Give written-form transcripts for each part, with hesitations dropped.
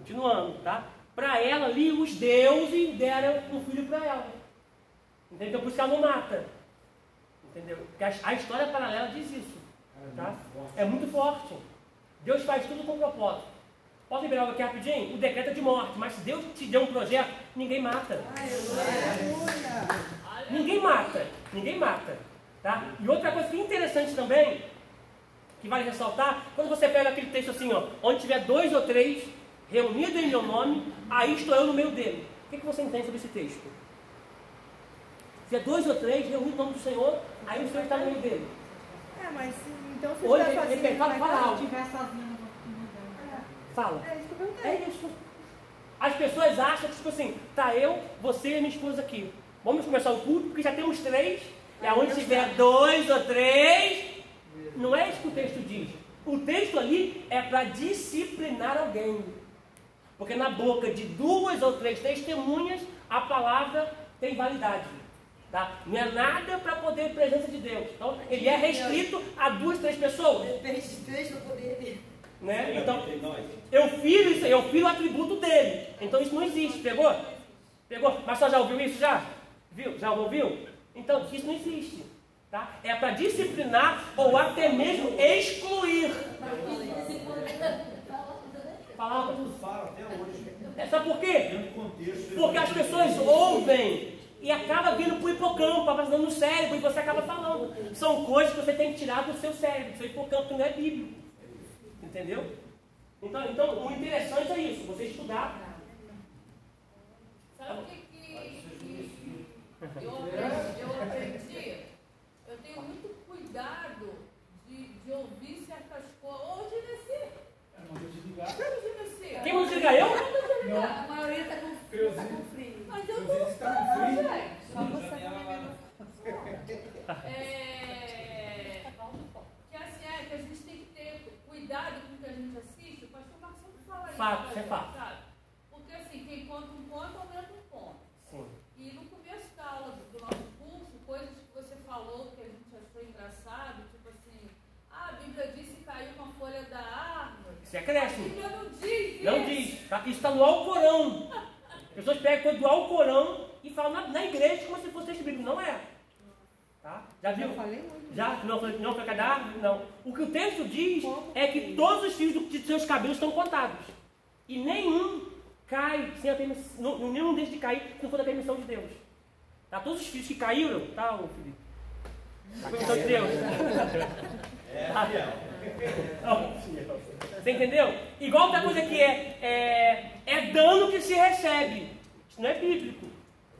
Continuando, tá? Para ela ali, os deuses deram um filho para ela. Entendeu? Por isso que ela não mata. Entendeu? Porque a história paralela diz isso. Tá? É muito forte. Deus faz tudo com propósito. Posso liberar algo aqui rapidinho? O decreto é de morte, mas se Deus te deu um projeto, ninguém mata. Ninguém mata. Ninguém mata. Tá? E outra coisa que é interessante também, que vale ressaltar, quando você pega aquele texto assim, ó, onde tiver 2 ou 3 reunidos em meu nome, aí estou eu no meio dele. O que você entende sobre esse texto? Se é 2 ou 3 reunidos no nome do Senhor, aí o Senhor está no meio dele. Mas então se Hoje, estiver sozinho, fala algo. Fala. É isso que eu perguntei. É isso. As pessoas acham que, tipo assim, tá eu, você e minha esposa aqui. Vamos começar o culto, porque já temos 3. E aonde tiver 2 ou 3, não é isso que o texto diz. O texto ali é para disciplinar alguém. Porque na boca de 2 ou 3 testemunhas, a palavra tem validade. Tá? Não é nada para poder a presença de Deus. Então, ele é restrito a 2, 3 pessoas. Né? Então, eu firo o atributo dele. Então, isso não existe. Pegou? Pegou? Mas só já ouviu isso? Já? Viu? Já ouviu? Então, isso não existe. Tá? É para disciplinar ou até mesmo excluir. Palavra tudo fala até hoje. Sabe por quê? Porque as pessoas ouvem e acaba vindo para o hipocampo, passando no cérebro, e você acaba falando. São coisas que você tem que tirar do seu cérebro, do seu hipocampo, que não é bíblico. Entendeu? Então, o interessante é isso, você estudar. Sabe o que eu aprendi? Eu tenho muito cuidado de ouvir certas coisas. Hoje nesse. Quem não desligar eu? A maioria está com frio. Mas eu não estou, gente. Só você que assim, que a gente tem que ter cuidado com o que a gente assiste. O pastor Marcos sempre fala isso. Fato, isso é fato. Sabe? Porque assim, quem conta um ponto, aumenta um ponto. Sim. E no começo da aula do nosso curso, coisas que você falou que a gente achou engraçado, tipo assim, a Bíblia diz que caiu uma folha da árvore. Isso é acréscimo. A Bíblia não diz. Não diz. Tá? Isso está no Alcorão. As pessoas pegam coisa do Alcorão e falam na igreja como se fosse texto bíblico. Não é. Tá? Já viu? Eu falei muito. Já? Não foi cada árvore? Não. O que o texto diz é que todos os fios de seus cabelos estão contados. E nenhum cai sem a permissão. Nenhum deles de cair se não for da permissão de Deus. Tá? Todos os fios que caíram, tá, ô Felipe? A permissão de Deus. Você entendeu? Igual outra coisa que é dano que se recebe. Isso não é bíblico.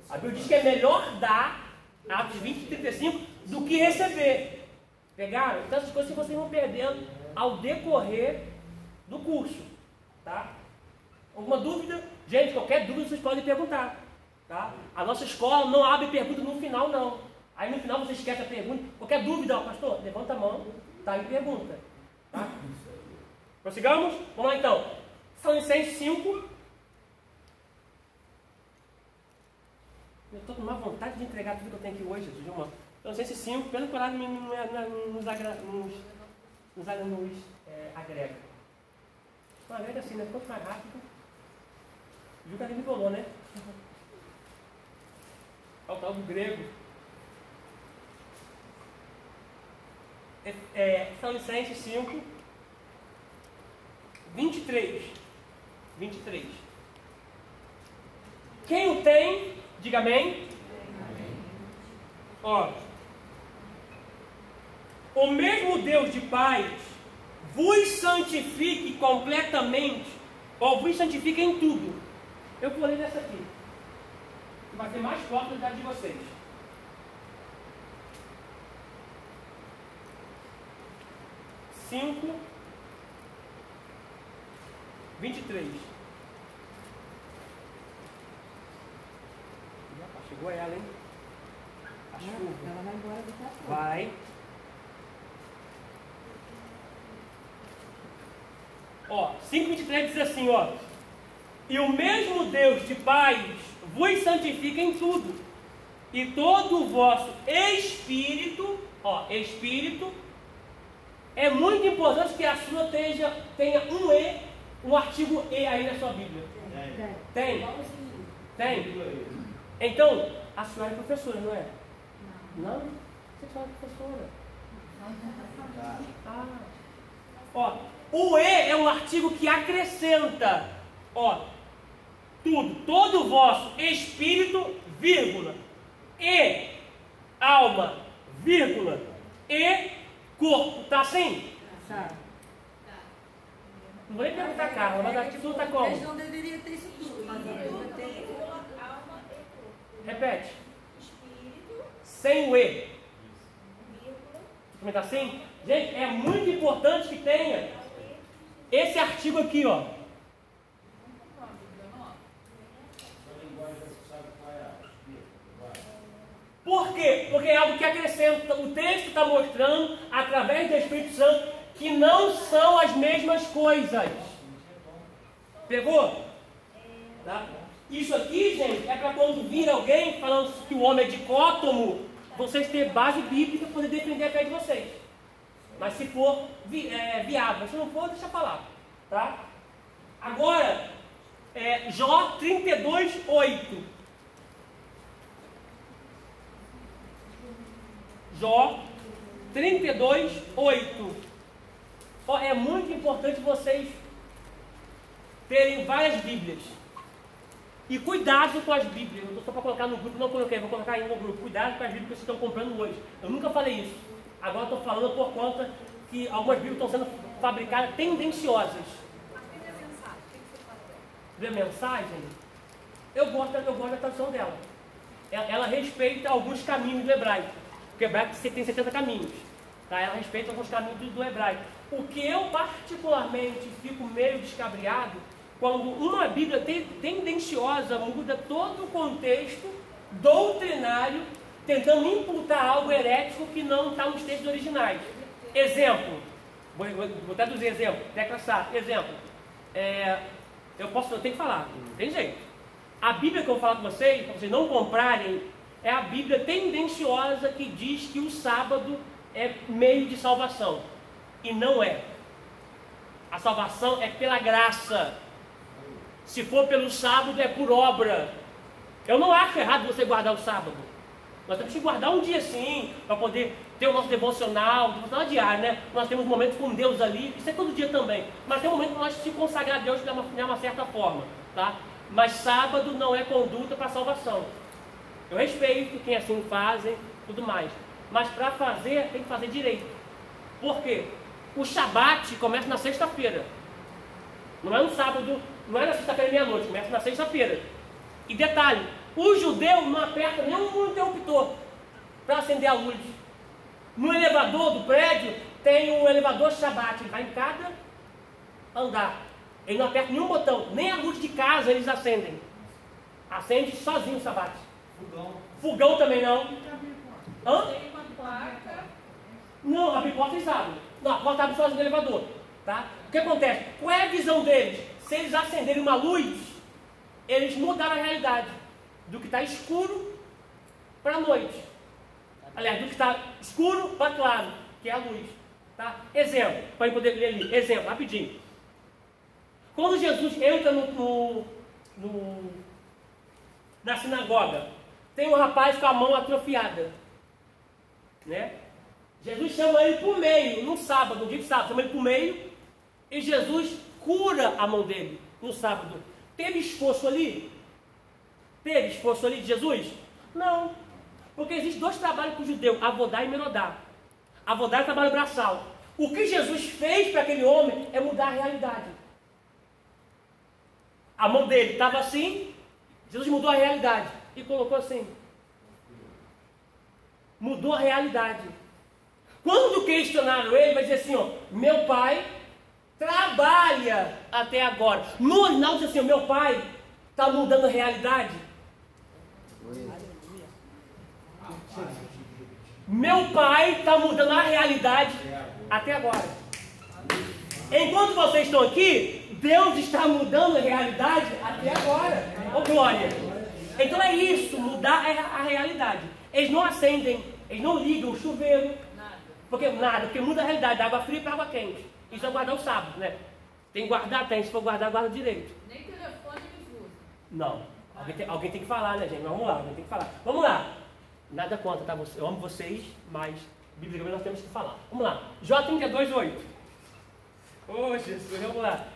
A Bíblia diz que é melhor dar, Atos 20, 35, do que receber. Pegaram? Então essas coisas vocês vão perdendo ao decorrer do curso. Tá? Alguma dúvida? Gente, qualquer dúvida vocês podem perguntar. Tá? A nossa escola não abre pergunta no final, não. Aí no final você esquece a pergunta. Qualquer dúvida, ó, pastor, levanta a mão, tá? E pergunta. Tá? Prossigamos? Vamos lá então. Tessalonicenses 5. Eu estou com uma vontade de entregar tudo que eu tenho aqui hoje, Jesus, irmão. Tessalonicenses 5, pelo que o horário nos agrega. Não agrega assim, né? Quanto mais rápido. Viu que a gente falou, né? Falta algo grego. Tessalonicenses 5, 23. Quem o tem, diga amém. Ó, o mesmo Deus de paz vos santifique completamente, ou vos santifique em tudo. Eu vou ler nessa aqui, que vai ser mais forte da de vocês. Cinco, 23. Chegou ela, hein? A chuva. Ela vai embora daqui a pouco. Vai. Ó, 5:23 diz assim, ó. E o mesmo Deus de paz vos santifica em tudo. E todo o vosso espírito, ó, espírito, é muito importante que a sua tenha um E um artigo E aí na sua Bíblia? Tem? Tem? Então, a senhora é professora, não é? Não? Você é professora. Ah. Ó, o E é um artigo que acrescenta, ó, tudo, todo o vosso espírito, vírgula, e alma, vírgula, e corpo. Tá assim? Tá. Não vou nem perguntar, Carla, mas aqui tudo tá como? Mas não deveria ter isso tudo. Mas eu tenho alma e corpo. Repete. Espírito, Sem o E. vírgula, Como tá assim? Gente, é muito importante que tenha esse artigo aqui, ó. Por quê? Porque é algo que acrescenta. O texto está mostrando, através do Espírito Santo, que não são as mesmas coisas. Pegou? Tá? Isso aqui, gente, é para quando vir alguém falando que o homem é dicótomo, vocês terem base bíblica para poder defender a fé de vocês. Mas se for viável, se não for, deixa eu falar. Tá? Agora, Jó 32:8. Jó 32:8. Ó, é muito importante vocês terem várias Bíblias. E cuidado com as Bíblias. Eu estou só para colocar no grupo, não coloquei, vou colocar aí no grupo. Cuidado com as Bíblias que vocês estão comprando hoje. Eu nunca falei isso. Agora estou falando por conta que algumas Bíblias estão sendo fabricadas tendenciosas. a Bíblia é mensagem. O que você fala dela? Bíblia mensagem? Eu gosto da tradução dela. Ela respeita alguns caminhos do hebraico. Porque o hebraico tem 70 caminhos. Tá? Ela respeita alguns caminhos do hebraico. O que eu particularmente fico meio descabriado, quando uma Bíblia tendenciosa muda todo o contexto doutrinário, tentando imputar algo herético que não está nos textos originais. Exemplo, vou traduzir exemplo, tecla SAP, exemplo. Eu tenho que falar, não tem jeito. A Bíblia que eu vou falar com vocês, para vocês não comprarem, é a Bíblia tendenciosa que diz que o sábado é meio de salvação. E não é. A salvação é pela graça. Se for pelo sábado, é por obra. Eu não acho errado você guardar o sábado. Nós temos que guardar um dia sim, para poder ter o nosso devocional diário, né? Nós temos momentos com Deus ali, isso é todo dia também. Mas tem um momento que nós se consagrar a Deus de uma certa forma, tá? Mas sábado não é conduta para salvação. Eu respeito quem assim fazem, tudo mais. Mas para fazer, tem que fazer direito. Por quê? O Shabat começa na sexta-feira. Não é no sábado, não é na sexta-feira meia-noite, começa na sexta-feira. E detalhe, o judeu não aperta nenhum interruptor para acender a luz. No elevador do prédio tem um elevador Shabat, ele vai em cada andar. Ele não aperta nenhum botão, nem a luz de casa eles acendem. Acende sozinho o Shabat. Fogão também não. Hã? Tem uma placa. Não, abrir porta eles abrem. Não, a porta abre sozinho no elevador. Tá? O que acontece? Qual é a visão deles? Se eles acenderem uma luz, eles mudaram a realidade. Do que está escuro para a noite. Aliás, do que está escuro para claro, que é a luz. Tá? Exemplo, para eu poder ler ali. Exemplo, rapidinho. Quando Jesus entra na sinagoga, tem um rapaz com a mão atrofiada. Né? Jesus chama ele para o meio, no sábado, no dia de sábado, chama ele para o meio, e Jesus cura a mão dele no sábado. Teve esforço ali? Teve esforço ali de Jesus? Não. Porque existem dois trabalhos para o judeu, avodá e merodá. Avodá é o trabalho braçal. O que Jesus fez para aquele homem é mudar a realidade. A mão dele estava assim, Jesus mudou a realidade e colocou assim. Mudou a realidade. Quando questionaram ele, vai dizer assim, ó, meu pai trabalha até agora. No original diz assim, meu pai está mudando a realidade. Meu pai está mudando a realidade até agora. Enquanto vocês estão aqui, Deus está mudando a realidade até agora. Ô glória! Então é isso, mudar a realidade. Eles não acendem, eles não ligam o chuveiro. Porque muda a realidade, da água fria para água quente. Isso é guardar o sábado, né? Tem que guardar? Tem. Se for guardar, guarda direito. Nem telefone eles usam. Não. Alguém tem que falar, né, gente? Mas vamos lá, alguém tem que falar. Vamos lá. Nada contra, tá? Eu amo vocês, mas biblicamente nós temos que falar. Vamos lá. Jó 32:8. Ô, Jesus, vamos lá.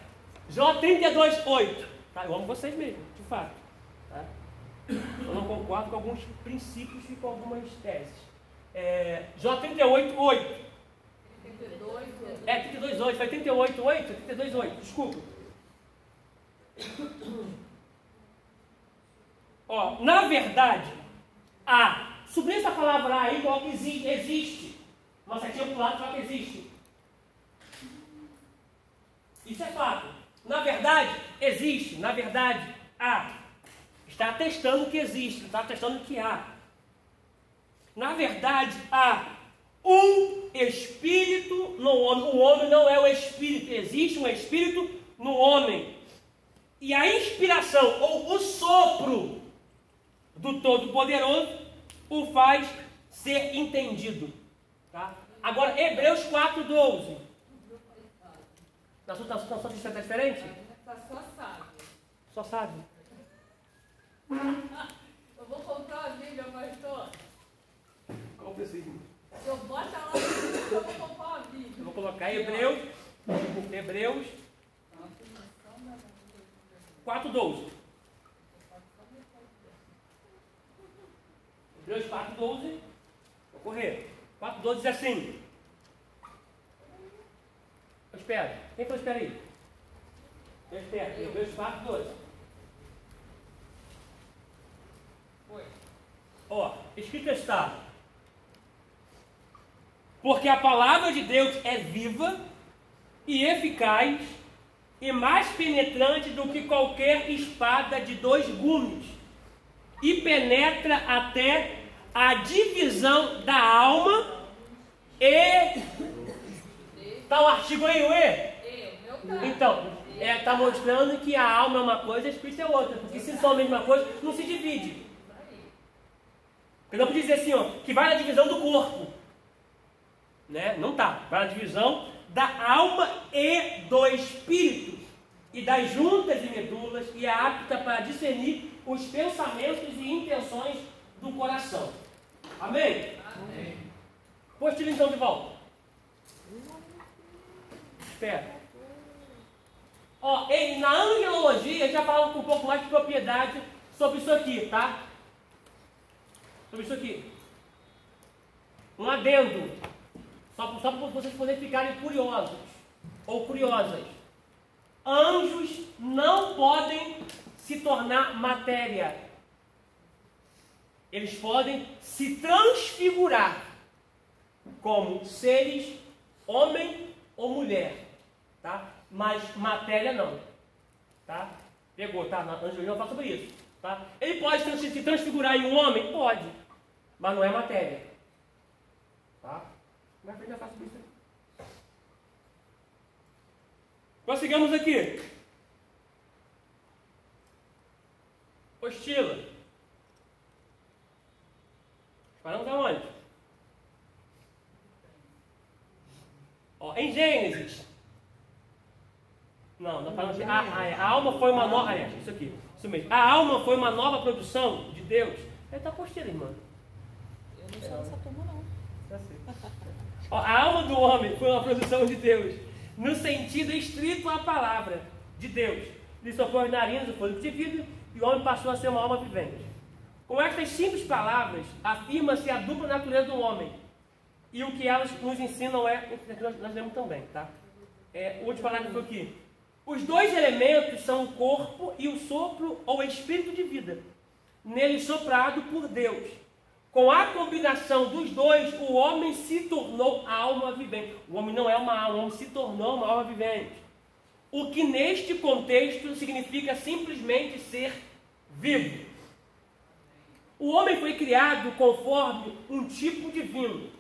Jó 32:8. Tá? Eu amo vocês mesmo, de fato. Tá? Eu não concordo com alguns princípios e com algumas teses. Jó 38:8. 32:8. Foi 38:8? 32:8. Desculpa. Ó, na verdade, sublinha essa palavra aí, igual que existe. Nossa, tinha pro lado, fala que existe. Isso é fato. Na verdade, existe. Na verdade, está atestando que existe, está atestando que há. Na verdade, há um espírito no homem. O homem não é o espírito. Existe um espírito no homem. E a inspiração, ou o sopro do Todo-Poderoso, o faz ser entendido. Tá? Agora, Hebreus 4:12. Na sua está diferente? Só sabe. Só sabe. Eu vou comprar a Bíblia, pastor. Qual precisa? Eu boto lá no Bíblia, eu vou comprar uma Bíblia. Eu vou colocar Hebreus 4:12. Hebreus 4:12. Vou correr. 4:12 diz assim. Espera. Quem falou espera aí? Eu espero. Hebreus 4:12. Ó, escrito está: porque a palavra de Deus é viva e eficaz e mais penetrante do que qualquer espada de 2 gumes, e penetra até a divisão da alma e... Está o artigo aí, o E? Então, está mostrando que a alma é uma coisa e o espírito é outra, porque se são a mesma coisa, não se divide. Porque não podia dizer assim, ó, que vai na divisão do corpo. Né? Não está. Vai na divisão da alma e do espírito, e das juntas e medulas, e é apta para discernir os pensamentos e intenções do coração. Amém? Amém. Postilha então de volta. Espera. Ó, na angelologia, a gente vai falar com um pouco mais de propriedade sobre isso aqui, tá? Sobre isso aqui. Um adendo. Só para vocês poderem ficarem curiosos ou curiosas. Anjos não podem se tornar matéria. Eles podem se transfigurar como seres, homem ou mulher, tá? Mas matéria não, tá? Pegou, tá? Na angelologia eu falo sobre isso, tá? Ele pode se transfigurar em um homem? Pode, mas não é matéria, tá? Mas eu já faço isso aqui. Prossigamos aqui. Postila. Paramos aonde? Ó, em Gênesis. Não falamos assim. A alma foi uma nova. Isso aqui. Isso mesmo. A alma foi uma nova produção de Deus. Ele está postila, irmã. Eu não sou dessa turma, não. Ó, a alma do homem foi uma produção de Deus, no sentido estrito à palavra de Deus. Lhe soprou as narinas, o fôlego de vida, e o homem passou a ser uma alma vivente. Com estas simples palavras, afirma-se a dupla natureza do homem. E o que elas nos ensinam nós lemos também, tá? O último parágrafo aqui. Os dois elementos são o corpo e o sopro ou espírito de vida, nele soprado por Deus. Com a combinação dos dois, o homem se tornou alma vivente. O homem não é uma alma, o homem se tornou uma alma vivente. O que neste contexto significa simplesmente ser vivo. O homem foi criado conforme um tipo divino.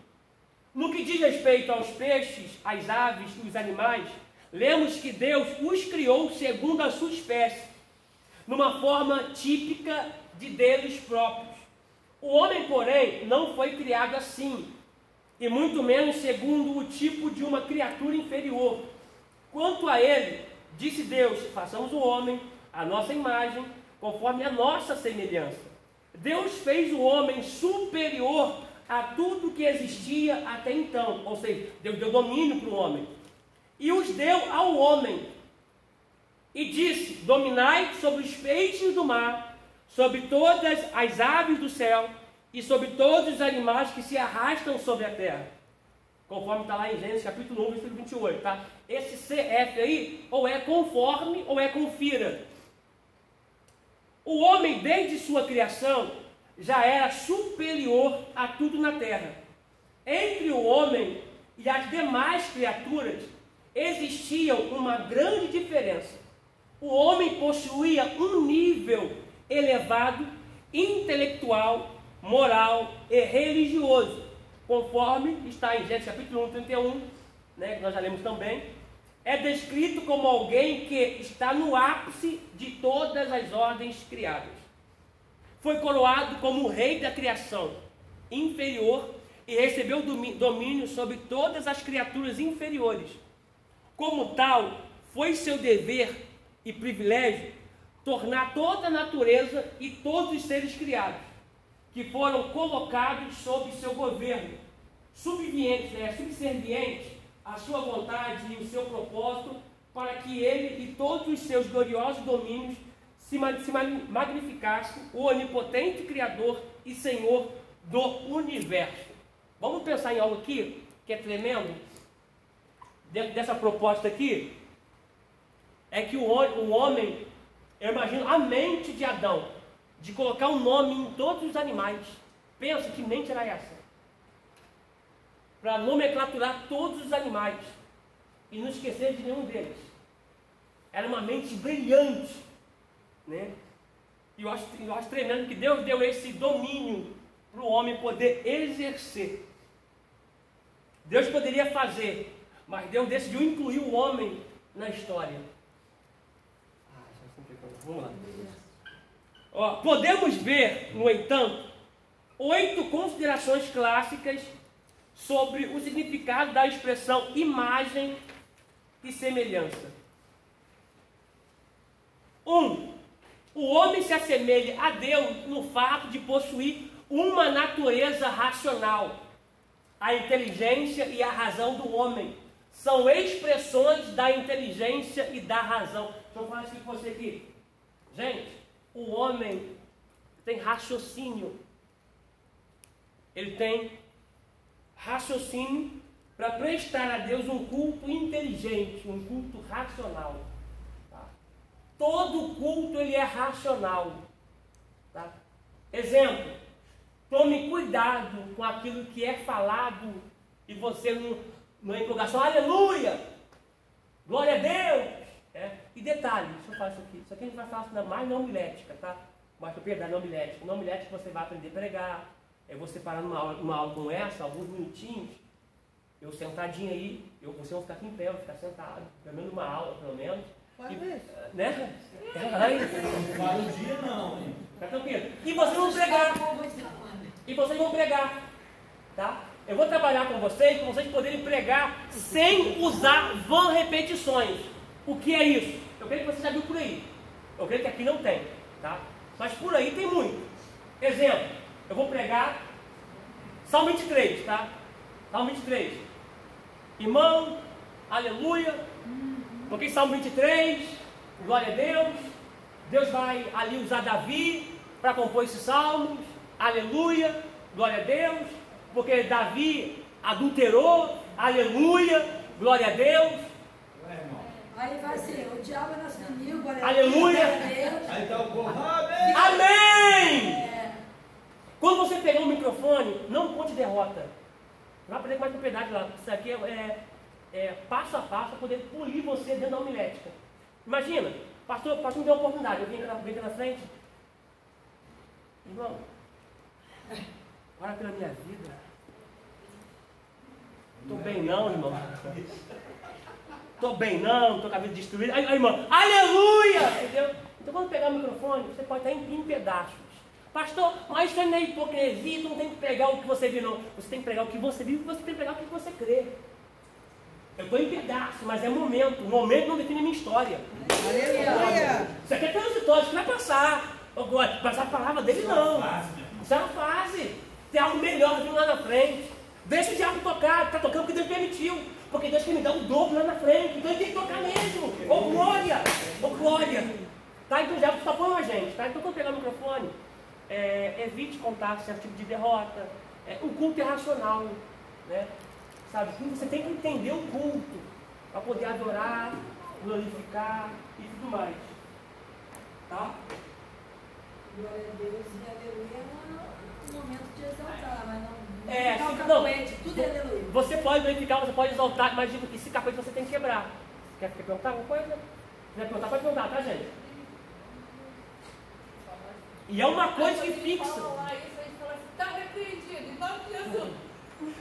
No que diz respeito aos peixes, às aves e os animais, lemos que Deus os criou segundo a sua espécie, numa forma típica de deles próprios. O homem, porém, não foi criado assim, e muito menos segundo o tipo de uma criatura inferior. Quanto a ele, Disse Deus: façamos o homem à nossa imagem, conforme a nossa semelhança. Deus fez o homem superior a tudo que existia até então. Ou seja, Deus deu domínio para o homem. E os deu ao homem. E disse: dominai sobre os peixes do mar, sobre todas as aves do céu e sobre todos os animais que se arrastam sobre a terra. Conforme está lá em Gênesis capítulo 1, versículo 28, tá? Esse CF aí, ou é conforme, ou é confira. O homem, desde sua criação, já era superior a tudo na terra. Entre o homem e as demais criaturas, existia uma grande diferença. O homem possuía um nível elevado, intelectual, moral e religioso, conforme está em Gênesis capítulo 1, 31, né, que nós já lemos também. É descrito como alguém que está no ápice de todas as ordens criadas. Foi coroado como o rei da criação inferior e recebeu domínio sobre todas as criaturas inferiores. Como tal, foi seu dever e privilégio tornar toda a natureza e todos os seres criados, que foram colocados sob seu governo, subservientes à sua vontade e o seu propósito, para que ele e todos os seus gloriosos domínios se magnificassem o onipotente Criador e Senhor do universo. Vamos pensar em algo aqui que é tremendo, dentro dessa proposta aqui, é que o homem, eu imagino a mente de Adão, de colocar um nome em todos os animais. Pensa que mente era essa? Para nomenclaturar todos os animais e não esquecer de nenhum deles. Era uma mente brilhante, né? E eu acho tremendo que Deus deu esse domínio para o homem poder exercer. Deus poderia fazer, mas Deus decidiu incluir o homem na história. Vamos lá. Ó, podemos ver, no entanto, 8 considerações clássicas sobre o significado da expressão imagem e semelhança. 1. O homem se assemelha a Deus no fato de possuir uma natureza racional. A inteligência e a razão do homem são expressões da inteligência e da razão. Deixa eu falar isso com você aqui. Gente, o homem tem raciocínio. Ele tem raciocínio para prestar a Deus um culto inteligente, um culto racional. Tá? Todo culto ele é racional. Tá? Exemplo, tome cuidado com aquilo que é falado e você não empolgação, aleluia, glória a Deus. E detalhe, deixa eu falar isso aqui a gente vai falar mais na homilética, tá? Mas propriedade na homilética. Na homilética você vai aprender a pregar. Você parar numa aula como essa, alguns minutinhos, eu sentadinho aí, vocês vão ficar aqui em pé, eu vou ficar sentado, pelo menos uma aula, pelo menos. Pode ver. Né? Não para um dia não, hein? Tá tranquilo. E vocês vão pregar. Tá? Eu vou trabalhar com vocês, para vocês poderem pregar sem usar vã repetições. O que é isso? Eu creio que você já viu por aí. Eu creio que aqui não tem, tá? Mas por aí tem muito. Exemplo, eu vou pregar Salmo 23, tá? Salmo 23. Irmão, aleluia. Porque Salmo 23, glória a Deus. Deus vai ali usar Davi para compor esses salmos. Aleluia, glória a Deus. Porque Davi adulterou. Aleluia, glória a Deus. Aí vai ser, o diabo é nosso inimigo, glória aleluia. A Deus. Aí tá o povo, amém! Amém! Quando você pegar um microfone, não conte derrota. Não vai aprender mais propriedade lá. Isso aqui é passo a passo para poder polir você dentro da homilética. Imagina, pastor me deu uma oportunidade, eu vim aqui na frente. Irmão, ora pela minha vida. Estou bem não, irmão. Estou bem não, estou com a vida destruída. Aí, irmão, aleluia! Entendeu? Então quando pegar o microfone, você pode estar em pedaços. Pastor, mas isso não é hipocrisia, tu não tem que pregar o que você viu, não. Você tem que pregar o que você viu e você tem que pregar o que você crê. Eu estou em pedaço, mas é momento. O momento não define a minha história. Aleluia! Isso aqui é transitório, isso vai passar. Mas a palavra dele não. Isso é uma fase. Tem algo melhor vindo lá na frente. Deixa o diabo tocar, está tocando porque Deus permitiu. Porque Deus quer me dar um dobro lá na frente. Então ele tem que tocar mesmo. Ô glória! Ô glória! Tá? Então o diabo está falando a gente. Tá? Então quando pegar o microfone, evite contar certo tipo de derrota. O culto é racional. Né? Sabe? Você tem que entender o culto para poder adorar, glorificar e tudo mais. Tá? Glória a Deus e aleluia é um momento de exaltar, mas não fica, capoete, tudo é aleluia. Você pode glorificar, você pode exaltar, mas digo que esse capoete você tem que quebrar. Quer perguntar alguma coisa? Se quer perguntar, pode perguntar, tá, gente? E é uma coisa que fixa. Fala isso, a gente fala assim, está repreendido, em nome de Jesus.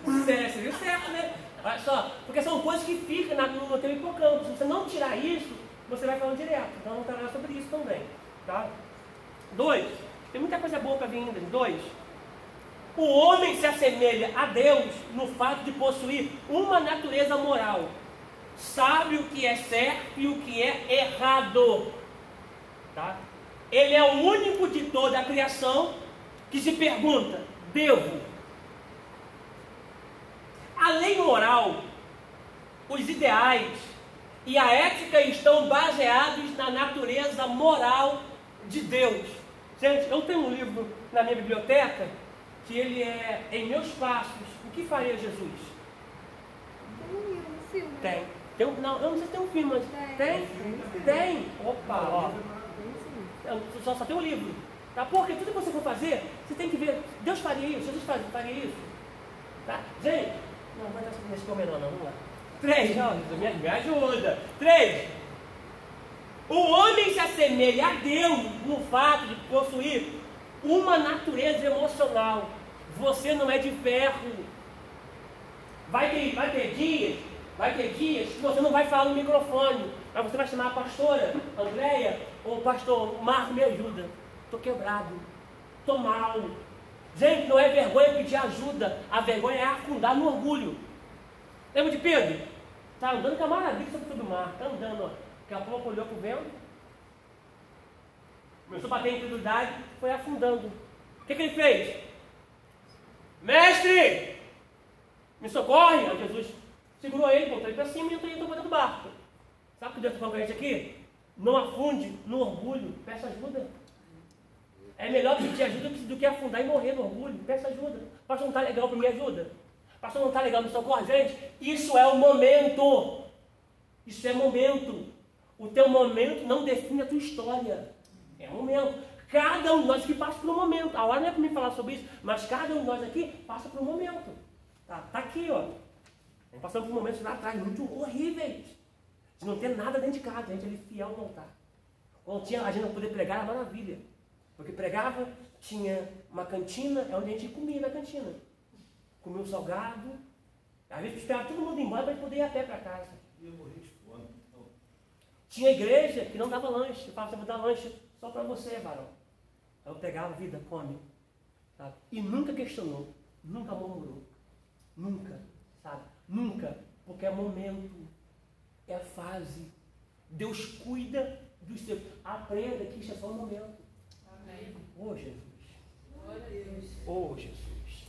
Você viu certo, né? Olha só, porque são coisas que ficam no teu hipocampo. Se você não tirar isso, você vai falando direto. Então vamos trabalhar sobre isso também. Tá? 2. Tem muita coisa boa para vir ainda. 2. O homem se assemelha a Deus no fato de possuir uma natureza moral. Sabe o que é certo e o que é errado. Tá? Ele é o único de toda a criação que se pergunta, devo? A lei moral, os ideais e a ética estão baseados na natureza moral de Deus. Gente, eu tenho um livro na minha biblioteca que ele é Em Meus Passos, o que faria Jesus? Tem um filme. Tem. Não, eu não sei se tem um filme, mas tem. Opa, ó. Só tem um livro. Tá? Porque tudo que você for fazer, você tem que ver. Deus faria isso, Jesus faria isso. Tá? Gente, não vai dar nesse comer não, vamos lá. 3, não, me ajuda. 3. O homem se assemelha a Deus no fato de possuir uma natureza emocional. Você não é de ferro. Vai ter dias que você não vai falar no microfone, mas você vai chamar a pastora Andréia ou o pastor Marco, me ajuda. Estou quebrado, estou mal. Gente, não é vergonha pedir ajuda, a vergonha é afundar no orgulho. Lembra de Pedro? Está andando com a maravilha sobre o mar, está andando, ó. Daqui a pouco olhou para o vento, começou a bater em incredulidade, foi afundando. O que ele fez? Mestre, me socorre! Aí Jesus segurou ele, botou ele para cima e entrou para dentro do barco. Sabe o que Deus está falando com a gente aqui? Não afunde no orgulho, peça ajuda. É melhor pedir ajuda do que afundar e morrer no orgulho. Peça ajuda. Pastor, não está legal para me ajuda? Pastor, não está legal, me socorre? Gente, isso é o momento. Isso é momento. O teu momento não define a tua história. É um momento. Cada um de nós aqui passa por um momento. A hora não é para me falar sobre isso, mas cada um de nós aqui passa por um momento. Tá aqui, ó. Passamos por momentos lá atrás muito horríveis. De não ter nada dentro de casa, a gente ali fiel no altar. Quando tinha a gente não poder pregar, era maravilha. Porque pregava, tinha uma cantina, é onde a gente comia na cantina. Comia um salgado. Às vezes esperava todo mundo ir embora para a gente poder ir a pé para casa. Tinha igreja que não dava lanche. Eu falava, vou dar lanche só para você, varão. Aí eu pegava, vida, come. Sabe? E nunca questionou, nunca murmurou. Nunca, sabe? Nunca, porque é momento, é fase. Deus cuida dos seus. Aprenda que isso é só um momento. Amém. Oh, Jesus. Glória a Deus. Oh, Jesus.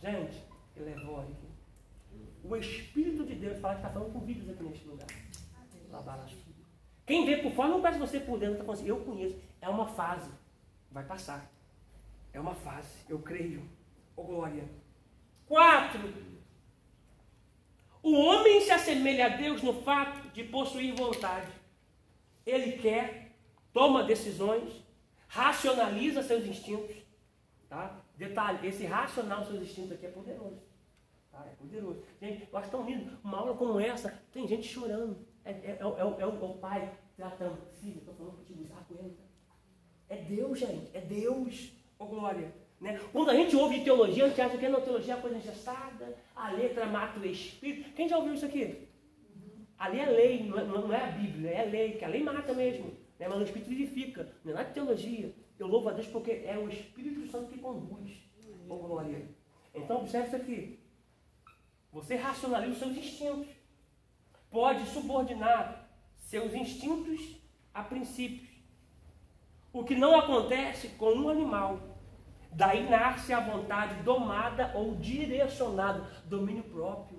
Gente, ele levou aqui. O Espírito de Deus fala que está falando com vidas aqui neste lugar. Quem vê por fora não parece você por dentro, está falando assim, eu conheço. É uma fase. Vai passar. É uma fase. Eu creio. Oh, glória. 4. O homem se assemelha a Deus no fato de possuir vontade. Ele quer, toma decisões, racionaliza seus instintos. Tá? Detalhe, esse racional seus instintos aqui é poderoso. Tá? É poderoso. Gente, eu acho tão lindo. Uma aula como essa, tem gente chorando. É o pai tratando. Filho, estou falando contigo, isso aguenta. É Deus, gente. É Deus. Oh, glória. Né? Quando a gente ouve teologia, a gente acha que a teologia é coisa engessada, a letra mata o espírito. Quem já ouviu isso aqui? Ali é lei, não é a Bíblia, é a lei, que a lei mata mesmo, né? Mas o Espírito vivifica, não é nada de teologia. Eu louvo a Deus porque é o Espírito Santo que conduz. Oh, glória. Então observe isso aqui. Você racionaliza os seus instintos. Pode subordinar seus instintos a princípios. O que não acontece com um animal. Daí nasce a vontade domada ou direcionada. Domínio próprio.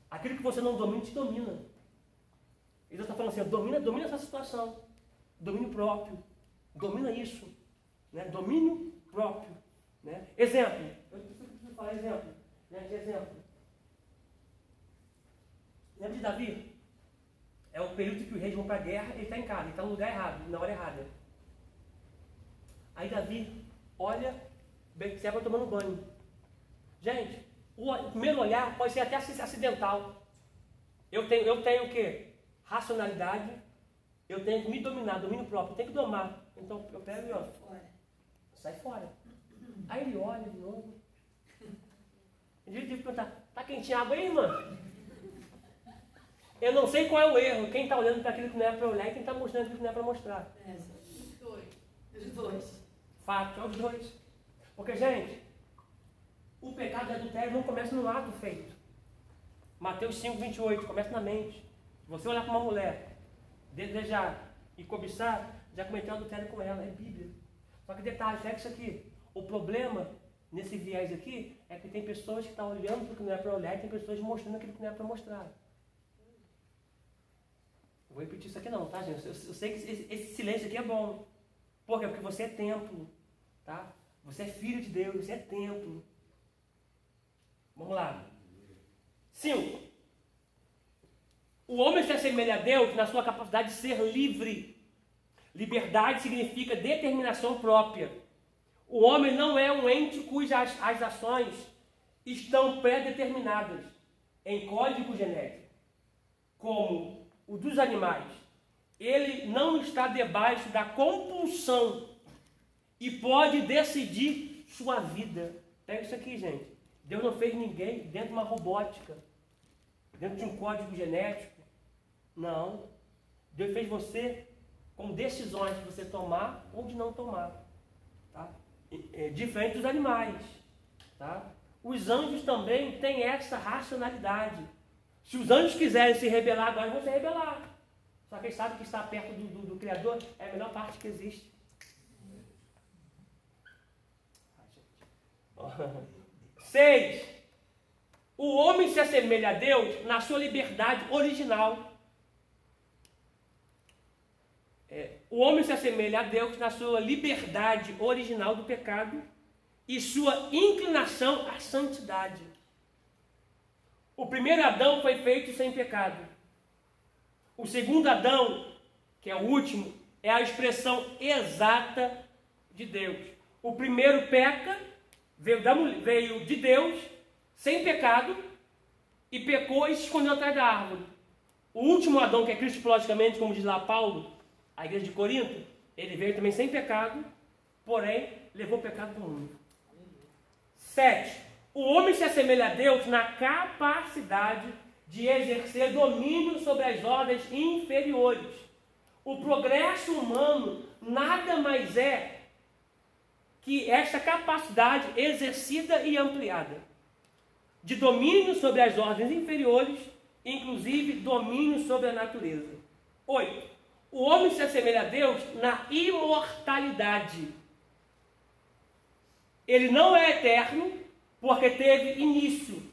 Aquilo que você não domina, te domina. Ele está falando assim, domina essa situação. Domínio próprio. Domina isso. Né? Domínio próprio. Né? Exemplo. Eu preciso falar exemplo. Né? Exemplo. Lembra de Davi? É o período que os reis vão para a guerra, ele está em casa, ele está no lugar errado, na hora errada. Aí Davi olha, Betseba tomando banho. Gente, o primeiro olhar pode ser até acidental. Eu tenho o quê? Racionalidade. Eu tenho que me dominar, domínio próprio, eu tenho que domar. Então eu pego e ó, sai fora. Aí ele olha de novo. Ele deve perguntar, tá quentinha água aí, irmã? Eu não sei qual é o erro. Quem está olhando para aquilo que não é para olhar e quem está mostrando aquilo que não é para mostrar. Os dois. Fato, é os dois. Porque, gente, o pecado de adultério não começa no ato feito. Mateus 5, 28, começa na mente. Se você olhar para uma mulher, desejar e cobiçar, já cometeu adultério com ela, é Bíblia. Só que detalhe, pega isso aqui. O problema nesse viés aqui é que tem pessoas que estão olhando para o que não é para olhar e tem pessoas mostrando aquilo que não é para mostrar. Eu vou repetir isso aqui não, tá, gente? Eu sei que esse silêncio aqui é bom. Por quê? Porque você é templo, tá? Você é filho de Deus, você é templo. Vamos lá. 5. O homem se assemelha a Deus na sua capacidade de ser livre. Liberdade significa determinação própria. O homem não é um ente cujas as ações estão pré-determinadas em código genético, como o dos animais. Ele não está debaixo da compulsão e pode decidir sua vida. Pega isso aqui, gente. Deus não fez ninguém dentro de uma robótica, dentro de um código genético. Não. Deus fez você com decisões de você tomar ou de não tomar. Tá? Diferente dos animais. Tá? Os anjos também têm essa racionalidade. Se os anjos quiserem se rebelar agora, vão se rebelar. Só que eles sabem que estar perto do Criador é a melhor parte que existe. 6. O homem se assemelha a Deus na sua liberdade original. O homem se assemelha a Deus na sua liberdade original do pecado e sua inclinação à santidade. O primeiro Adão foi feito sem pecado. O segundo Adão, que é o último, é a expressão exata de Deus. O primeiro peca, veio de Deus, sem pecado, e pecou e se escondeu atrás da árvore. O último Adão, que é cristologicamente, como diz lá Paulo, a igreja de Corinto, ele veio também sem pecado, porém, levou o pecado do mundo. 7. O homem se assemelha a Deus na capacidade de exercer domínio sobre as ordens inferiores. O progresso humano nada mais é que esta capacidade exercida e ampliada de domínio sobre as ordens inferiores, inclusive domínio sobre a natureza. 8. O homem se assemelha a Deus na imortalidade. Ele não é eterno, porque teve início,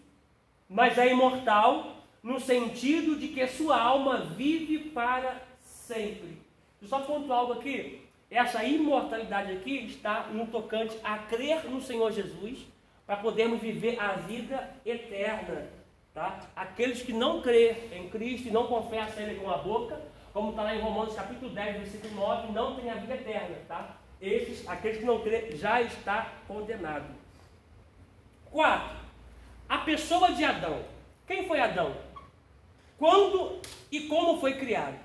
mas é imortal no sentido de que sua alma vive para sempre. Eu só ponto algo aqui. Essa imortalidade aqui está no tocante a crer no Senhor Jesus, para podermos viver a vida eterna. Tá? Aqueles que não crêem em Cristo e não confessam Ele com a boca, como está lá em Romanos capítulo 10, versículo 9, não têm a vida eterna. Tá? Aqueles que não crêem, já está condenado. 4. A pessoa de Adão. Quem foi Adão? Quando e como foi criado?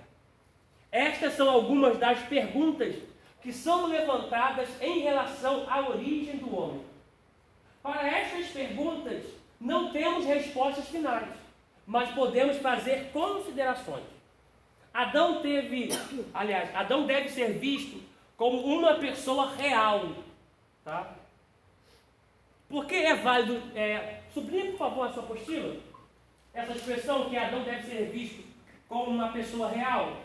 Estas são algumas das perguntas que são levantadas em relação à origem do homem. Para estas perguntas, não temos respostas finais, mas podemos fazer considerações. Adão deve ser visto como uma pessoa real. Tá? Por que é válido Sublinhe, por favor, a sua apostila. Essa expressão que Adão deve ser visto como uma pessoa real.